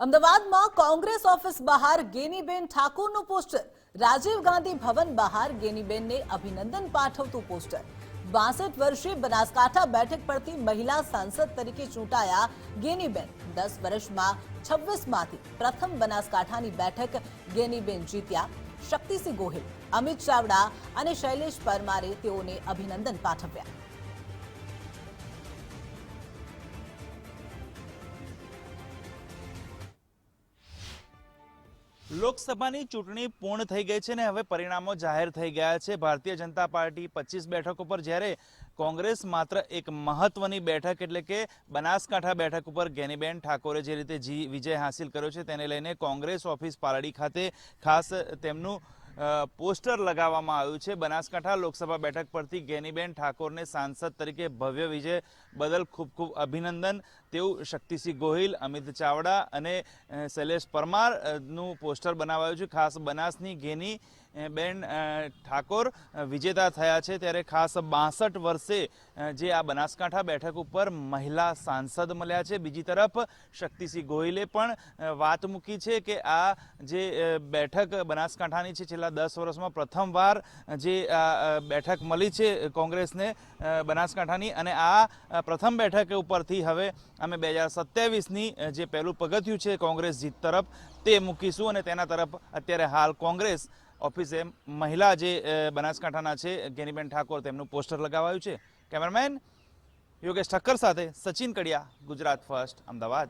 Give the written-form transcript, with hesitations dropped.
અમદાવાદમાં કોંગ્રેસ ઓફિસ બહાર ગેનીબેન ઠાકોરનું પોસ્ટર, રાજીવ ગાંધી ભવન બહાર ગેનીબેનને અભિનંદન પાઠવતું પોસ્ટર। 62 વર્ષીય બનાસકાંઠા બેઠક પરથી મહિલા સાંસદ તરીકે ચૂંટાયા ગેનીબેન। 10 વર્ષમાં 26માંથી પ્રથમ બનાસકાંઠાની બેઠક ગેનીબેન જીત્યા। શક્તિસિંહ ગોહિલ, અમિત ચાવડા અને શૈલેષ પરમારે તેઓને અભિનંદન પાઠવ્યા। લોકસભાની ચૂંટણી પૂર્ણ થઈ ગઈ છે ને હવે પરિણામો જાહેર થઈ ગયા છે। ભારતીય જનતા પાર્ટી 25 બેઠકો પર, જ્યારે કોંગ્રેસ માત્ર એક મહત્વની બેઠક એટલે કે બનાસકાંઠા બેઠક ઉપર ગેનીબેન ઠાકોરે જે રીતે વિજય હાંસિલ કર્યો છે તેને લઈને કોંગ્રેસ ઓફિસ પાલડી ખાતે ખાસ તેમનું પોસ્ટર લગાવવામાં આવ્યું છે। બનાસકાંઠા લોકસભા બેઠક પરથી ગેનીબેન ઠાકોરને સાંસદ તરીકે ભવ્ય વિજય બદલ ખૂબ ખૂબ અભિનંદન તેવું શક્તિસિંહ ગોહિલ, અમિત ચાવડા અને શૈલેષ પરમારનું પોસ્ટર બનાવાયું છે। ખાસ બનાસની ગેની બેન ઠાકોર વિજેતા થયા છે, ત્યારે ખાસ 62 વર્ષે જે આ બનાસકાંઠા બેઠક ઉપર મહિલા સાંસદ મળ્યા છે। બીજી તરફ શક્તિસિંહ ગોહિલે પણ વાત મૂકી છે કે આ જે બેઠક બનાસકાંઠાની છે, છેલ્લા 10 વર્ષમાં પ્રથમવાર જે બેઠક મળી છે કોંગ્રેસને બનાસકાંઠાની, અને આ પ્રથમ બેઠક ઉપરથી હવે અમે 2027ની જે પહેલું પગથિયું છે કોંગ્રેસ જીત તરફ તે મૂકીશું, અને તેના તરફ અત્યારે હાલ કોંગ્રેસ ઓફિસે મહિલા જે બનાસકાંઠાના છે ગેનીબેન ઠાકોર તેમનું પોસ્ટર લગાવાયું છે। કેમેરામેન યોગેશ ઠક્કર સાથે સચિન કડિયા, ગુજરાત ફર્સ્ટ, અમદાવાદ।